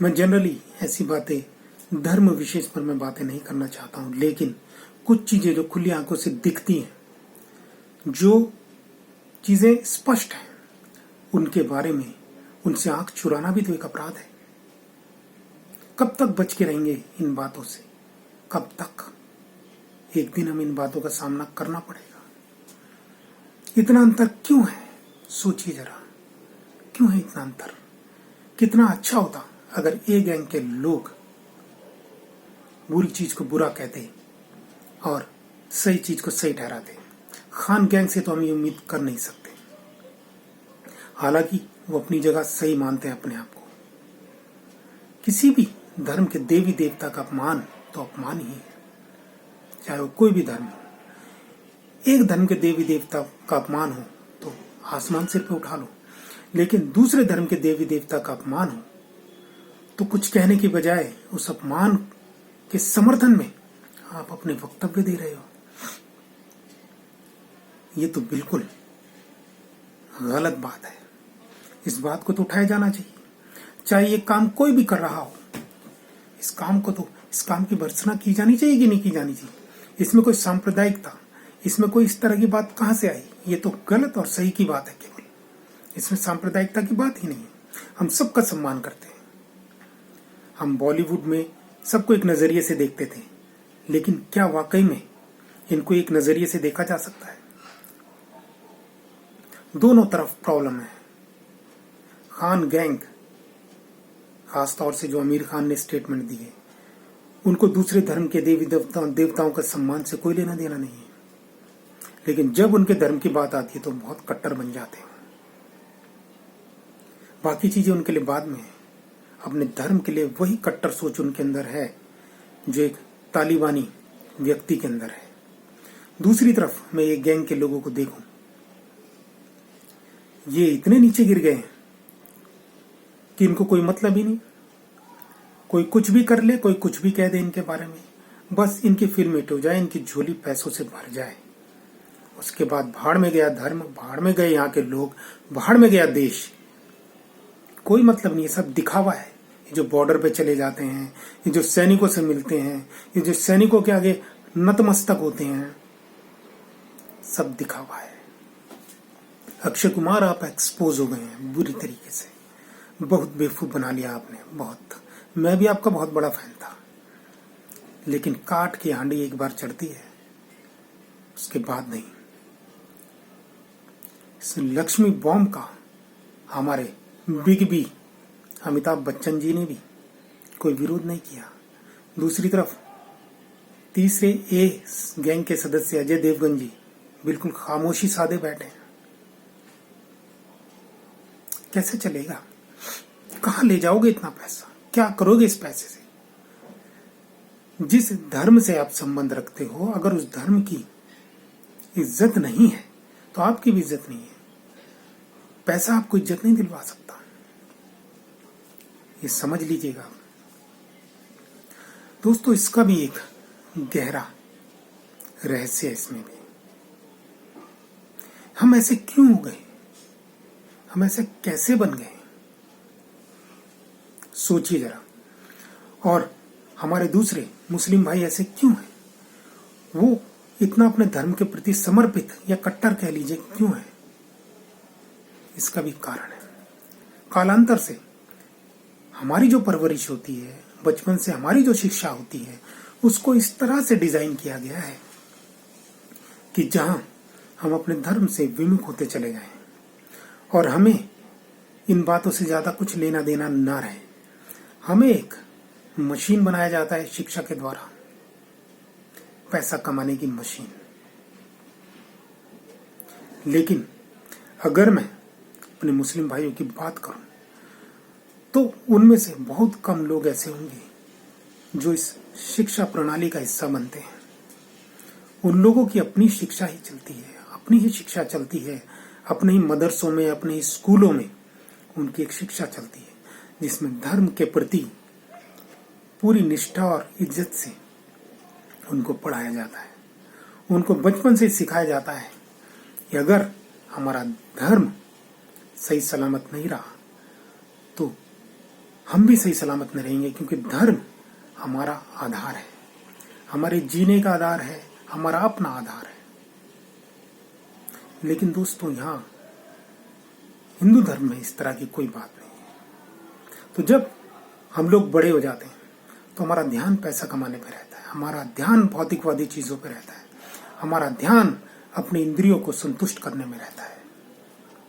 मैं जनरली ऐसी बातें धर्म विशेष पर मैं बातें नहीं करना चाहता हूं, लेकिन कुछ चीजें जो खुली आंखों से दिखती हैं, जो चीजें स्पष्ट हैं, उनके बारे में उनसे आंख चुराना भी तो एक अपराध है। कब तक बच के रहेंगे इन बातों से? कब तक? एक दिन हम इन बातों का सामना करना पड़ेगा। इतना अंतर क्यों है? सोचिए जरा, क्यों है इतना अंतर? कितना अच्छा होता अगर ए गैंग के लोग बुरी चीज को बुरा कहते और सही चीज को सही ठहराते। खान गैंग से तो हम ये उम्मीद कर नहीं सकते। हालांकि वो अपनी जगह सही मानते हैं अपने आप को। किसी भी धर्म के देवी देवता का अपमान तो अपमान ही है, चाहे वो कोई भी धर्म हो। एक धर्म के देवी देवता का अपमान हो तो आसमान सिर पे उठा लो, लेकिन दूसरे धर्म के देवी देवता का अपमान हो तो कुछ कहने की बजाय उस अपमान के समर्थन में आप अपने वक्तव्य दे रहे हो। ये तो बिल्कुल गलत बात है। इस बात को तो उठाया जाना चाहिए, चाहे ये काम कोई भी कर रहा हो। इस काम की भर्त्सना की जानी चाहिए कि नहीं की जानी चाहिए? इसमें कोई सांप्रदायिकता, इसमें कोई इस तरह की बात कहां से आई? ये तो गलत और सही की बात है केवल। इसमें सांप्रदायिकता की बात ही नहीं है। हम सबका सम्मान करते हैं। हम बॉलीवुड में सबको एक नजरिए से देखते थे, लेकिन क्या वाकई में इनको एक नजरिए से देखा जा सकता है? दोनों तरफ प्रॉब्लम है। खान गैंग, खासतौर से जो आमिर खान ने स्टेटमेंट दी है, उनको दूसरे धर्म के देवी देवताओं का सम्मान से कोई लेना देना नहीं है, लेकिन जब उनके धर्म की बात आती है तो बहुत कट्टर बन जाते हैं। बाकी चीजें उनके लिए बाद में है। अपने धर्म के लिए वही कट्टर सोच उनके अंदर है जो एक तालिबानी व्यक्ति के अंदर है। दूसरी तरफ मैं ये गैंग के लोगों को देखूं, ये इतने नीचे गिर गए हैं कि इनको कोई मतलब ही नहीं। कोई कुछ भी कर ले, कोई कुछ भी कह दे इनके बारे में, बस इनकी फिल्म हिट हो जाए, इनकी झोली पैसों से भर जाए। उसके बाद भाड़ में गया धर्म, भाड़ में गए यहाँ के लोग, भाड़ में गया देश। कोई मतलब नहीं है, सब दिखावा है। ये जो बॉर्डर पे चले जाते हैं, ये जो सैनिकों से मिलते हैं, ये जो सैनिकों के आगे नतमस्तक होते हैं, सब दिखावा है। अक्षय कुमार, आप एक्सपोज हो गए हैं बुरी तरीके से। बहुत बेवकूफ बना लिया आपने, बहुत। मैं भी आपका बहुत बड़ा फैन था, लेकिन काट की हांडी एक बार चढ़ती है, उसके बाद नहीं। इस लक्ष्मी बॉम्ब का हमारे बिग बी अमिताभ बच्चन जी ने भी कोई विरोध नहीं किया। दूसरी तरफ तीसरे ए गैंग के सदस्य अजय देवगन जी बिल्कुल खामोशी साधे बैठे हैं। कैसे चलेगा? कहां ले जाओगे इतना पैसा? क्या करोगे इस पैसे से? जिस धर्म से आप संबंध रखते हो, अगर उस धर्म की इज्जत नहीं है तो आपकी भी इज्जत नहीं है। पैसा आपको इज्जत नहीं दिलवा सकता, ये समझ लीजिएगा दोस्तों। इसका भी एक गहरा रहस्य है इसमें भी। हम ऐसे क्यों हो गए? हम ऐसे कैसे बन गए? सोचिए जरा। और हमारे दूसरे मुस्लिम भाई ऐसे क्यों हैं? वो इतना अपने धर्म के प्रति समर्पित या कट्टर कह लीजिए क्यों है? इसका भी कारण है। कालांतर से हमारी जो परवरिश होती है, बचपन से हमारी जो शिक्षा होती है, उसको इस तरह से डिजाइन किया गया है कि जहां हम अपने धर्म से विमुख होते चले जाएं और हमें इन बातों से ज्यादा कुछ लेना देना ना रहे। हमें एक मशीन बनाया जाता है शिक्षा के द्वारा, पैसा कमाने की मशीन। लेकिन अगर मैं अपने मुस्लिम भाइयों की बात करूं तो उनमें से बहुत कम लोग ऐसे होंगे जो इस शिक्षा प्रणाली का हिस्सा बनते हैं। उन लोगों की अपनी शिक्षा ही चलती है, अपनी ही शिक्षा चलती है, अपने ही मदरसों में, अपने ही स्कूलों में उनकी एक शिक्षा चलती है जिसमें धर्म के प्रति पूरी निष्ठा और इज्जत से उनको पढ़ाया जाता है। उनको बचपन से सिखाया जाता है कि अगर हमारा धर्म सही सलामत नहीं रहा तो हम भी सही सलामत नहीं रहेंगे, क्योंकि धर्म हमारा आधार है, हमारे जीने का आधार है, हमारा अपना आधार है। लेकिन दोस्तों, यहाँ हिंदू धर्म में इस तरह की कोई बात नहीं है। तो जब हम लोग बड़े हो जाते हैं तो हमारा ध्यान पैसा कमाने पर रहता है, हमारा ध्यान भौतिकवादी चीजों पर रहता है, हमारा ध्यान अपने इंद्रियों को संतुष्ट करने में रहता है।